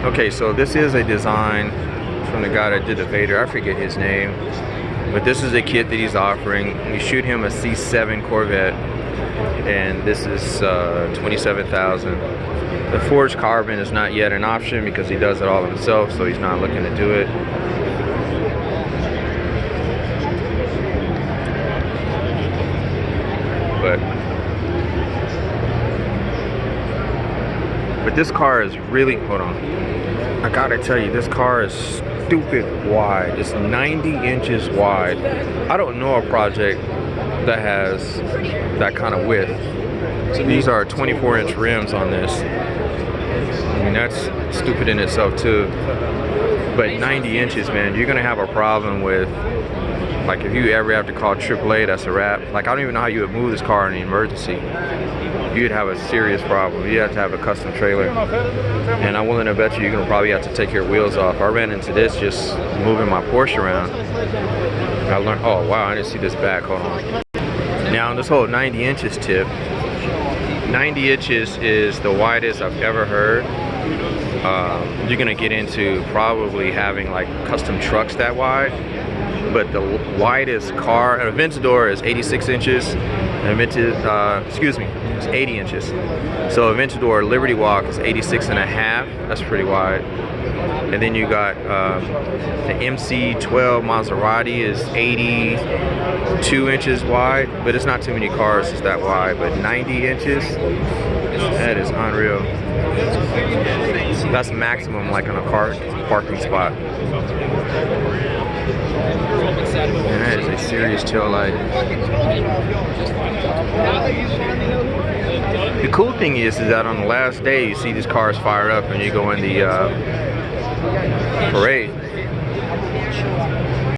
Okay, so this is a design from the guy that did the Vador. I forget his name, but this is a kit that he's offering. You shoot him a C7 Corvette, and this is 27,000. The forged carbon is not yet an option because he does it all himself, so he's not looking to do it. But this car is really, hold on, I gotta tell you, this car is stupid wide. It's 90 inches wide. I don't know a project that has that kind of width. So these are 24-inch rims on this. I mean, that's stupid in itself too. But 90 inches, man, you're gonna have a problem with, like, if you ever have to call AAA, that's a wrap. Like, I don't even know how you would move this car in an emergency. You'd have a serious problem. You have to have a custom trailer. And I'm willing to bet you're gonna probably have to take your wheels off. I ran into this just moving my Porsche around. I learned, oh wow, I didn't see this back, hold on. Now, on this whole 90 inches tip, 90 inches is the widest I've ever heard. You're gonna get into probably having like custom trucks that wide. But the widest car, an Aventador is 86 inches, it's 80 inches. So Aventador Liberty Walk is 86 and a half, that's pretty wide. And then you got the MC12 Maserati is 82 inches wide, but it's not too many cars that's that wide, but 90 inches, that is unreal. That's maximum like in a car parking spot. And that is a serious tail light. The cool thing is that on the last day you see these cars fire up and you go in the parade.